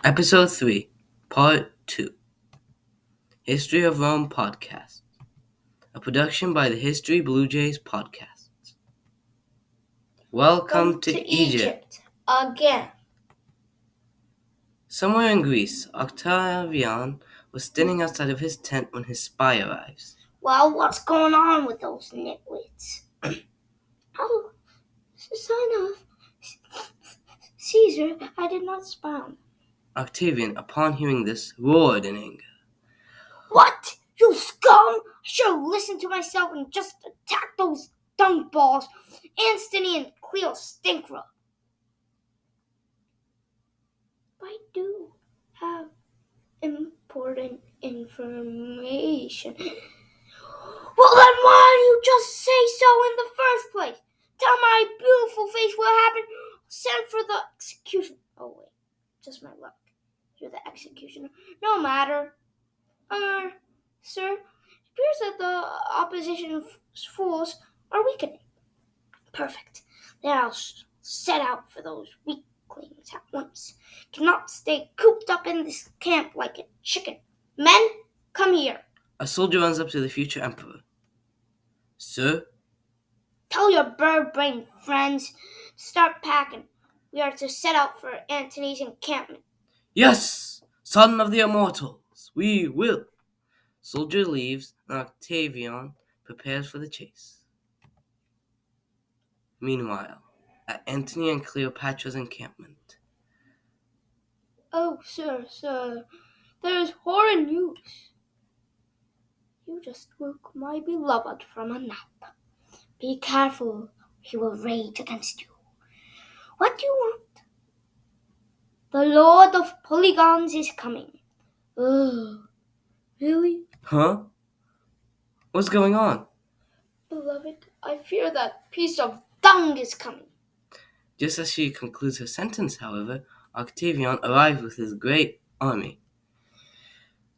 Episode 3, Part 2, History of Rome Podcast, a production by the History Blue Jays Podcasts. Welcome to Egypt. Again. Somewhere in Greece, Octavian was standing outside of his tent when his spy arrives. Well, what's going on with those nitwits? Oh, son of Caesar, I did not spy on them. Octavian, upon hearing this, roared in anger. What? You scum! I should have listened to myself and just attacked those dung balls, Antony and Cleopatra. I do have important information. Well, then why didn't you just say so in the first place? Tell my beautiful face what happened. Send for the executioner. Oh, wait. Just my luck. You're the executioner. No matter. Sir, it appears that the opposition fools are weakening. Perfect. Then I'll set out for those weaklings at once. Cannot stay cooped up in this camp like a chicken. Men, come here. A soldier runs up to the future emperor. Sir? Tell your bird-brained friends to start packing. We are to set out for Antony's encampment. Yes, son of the immortals, we will. Soldier leaves, and Octavian prepares for the chase. Meanwhile, at Antony and Cleopatra's encampment. Oh, sir, there is horrid news. You just woke my beloved from a nap. Be careful, he will rage against you. What do you want? The Lord of Polygons is coming. Oh, really? Huh? What's going on? Beloved, I fear that piece of dung is coming. Just as she concludes her sentence, however, Octavian arrives with his great army.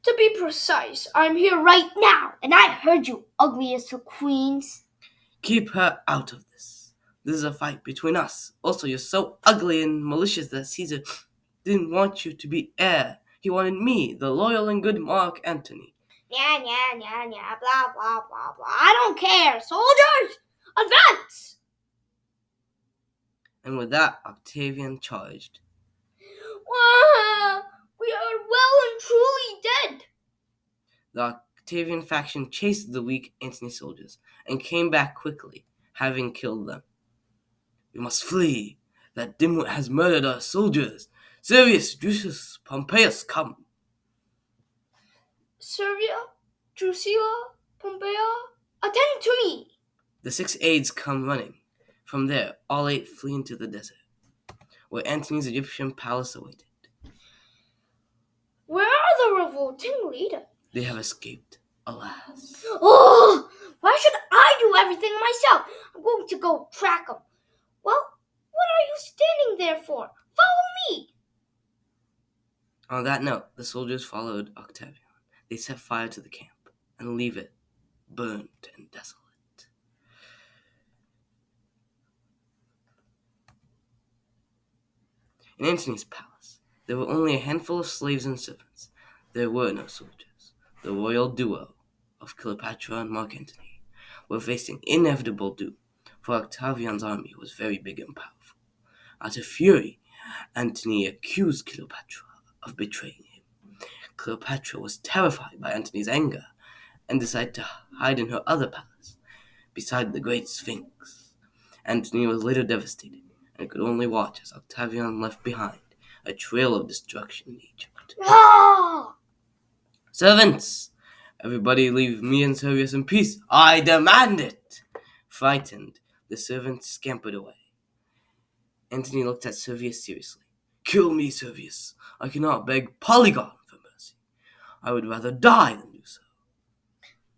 To be precise, I'm here right now, and I heard you, ugliest of queens. Keep her out of this. This is a fight between us. Also, you're so ugly and malicious that Caesar didn't want you to be heir. He wanted me, the loyal and good Mark Antony. Blah, blah, blah, blah. I don't care. Soldiers, advance! And with that, Octavian charged. Wow, we are well and truly dead. The Octavian faction chased the weak Antony soldiers and came back quickly, having killed them. We must flee. That dimwit has murdered our soldiers. Servius, Drusus, Pompeius, come. Servia, Drusilla, Pompeia, attend to me. The 6 aides come running. From there, all 8 flee into the desert, where Antony's Egyptian palace awaited. Where are the revolting leaders? They have escaped, alas. Oh, why should I do everything myself? I'm going to go track them. Well, what are you standing there for? Follow me. On that note, the soldiers followed Octavian. They set fire to the camp and leave it burnt and desolate. In Antony's palace, there were only a handful of slaves and servants. There were no soldiers. The royal duo of Cleopatra and Mark Antony were facing inevitable doom, for Octavian's army was very big and powerful. Out of fury, Antony accused Cleopatra of betraying him. Cleopatra was terrified by Antony's anger and decided to hide in her other palace, beside the great Sphinx. Antony was later devastated and could only watch as Octavian left behind a trail of destruction in Egypt. Ah! Servants! Everybody leave me and Servius in peace. I demand it! Frightened, the servants scampered away. Antony looked at Servius seriously. Kill me, Servius. I cannot beg Polygon for mercy. I would rather die than do so.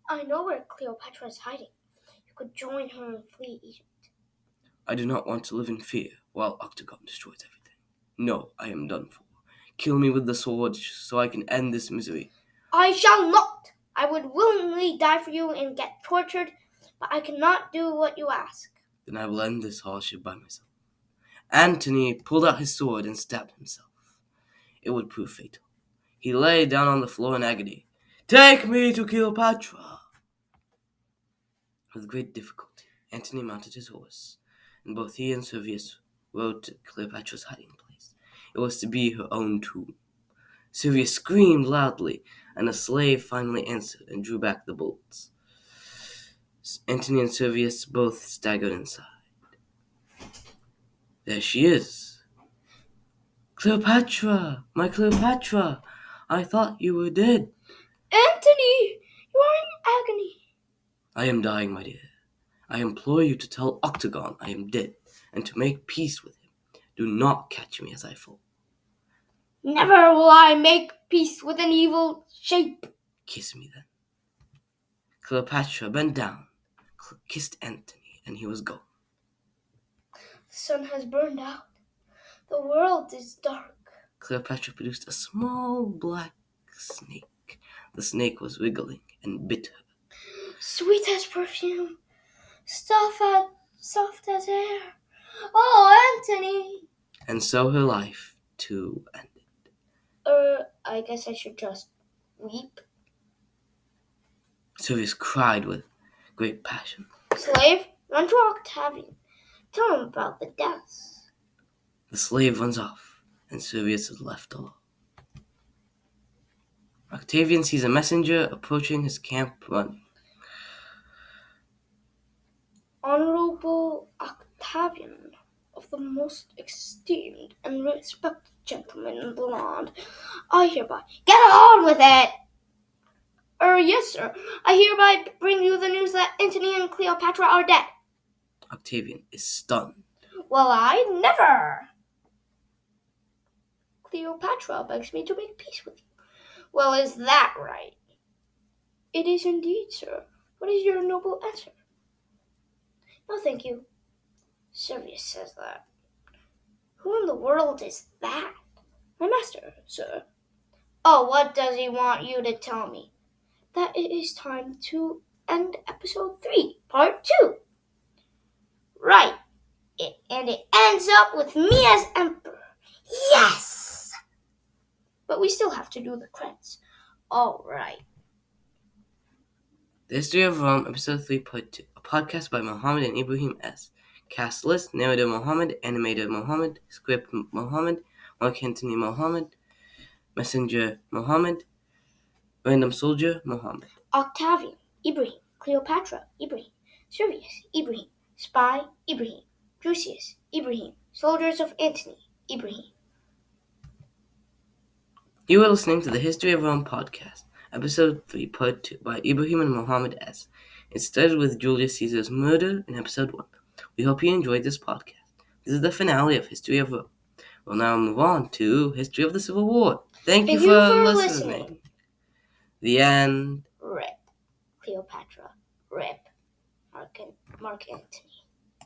I know where Cleopatra is hiding. You could join her and flee Egypt. I do not want to live in fear while Octagon destroys everything. No, I am done for. Kill me with the sword so I can end this misery. I shall not. I would willingly die for you and get tortured, but I cannot do what you ask. Then I will end this hardship by myself. Antony pulled out his sword and stabbed himself. it would prove fatal. He lay down on the floor in agony. "Take me to Cleopatra!" With great difficulty, Antony mounted his horse, and both he and Servius rode to Cleopatra's hiding place. It was to be her own tomb. Servius screamed loudly, and a slave finally answered and drew back the bolts. Antony and Servius both staggered inside. There she is. "Cleopatra! My Cleopatra! I thought you were dead." Antony, you are in agony. "I am dying, my dear. I implore you to tell Octagon I am dead, and to make peace with him. Do not catch me as I fall." Never will I make peace with an evil shape. "Kiss me then." Cleopatra bent down, kissed Antony, and he was gone. The sun has burned out. The world is dark. Cleopatra produced a small black snake. The snake was wriggling and bit her. Sweet as perfume, soft as air. Oh, Antony! And so her life, too, ended. I guess I should just weep. Servius cried with great passion. Slave, run to Octavian. Tell him about the deaths. The slave runs off, and Servius is left alone. Octavian sees a messenger approaching his camp running. Honorable Octavian, of the most esteemed and respected gentleman in the land, I hereby get on with it. Yes, sir. I hereby bring you the news that Antony and Cleopatra are dead. Octavian is stunned. Well, I never. Cleopatra begs me to make peace with you. Well, is that right? It is indeed, sir. What is your noble answer? No, thank you. Servius says that. Who in the world is that? My master, sir. Oh, what does he want you to tell me? That it is time to end episode 3, part 2. Right. And it ends up with me as emperor. Yes! But we still have to do the credits. All right. The History of Rome, Episode 3, Part 2. A podcast by Mohammed and Ibrahim S. Cast list: narrator Mohammed, animator Mohammed, script Mohammed, Mark Antony Mohammed, messenger Mohammed, random soldier Mohammed. Octavian, Ibrahim. Cleopatra, Ibrahim. Servius, Ibrahim. Spy, Ibrahim. Drusius, Ibrahim. Soldiers of Antony, Ibrahim. You are listening to the History of Rome podcast, Episode 3, Part 2, by Ibrahim and Mohammed S. It started with Julius Caesar's murder in Episode 1. We hope you enjoyed this podcast. This is the finale of History of Rome. We'll now move on to History of the Civil War. Thank you for listening. The end. Rip. Cleopatra. Rip. Mark Antony.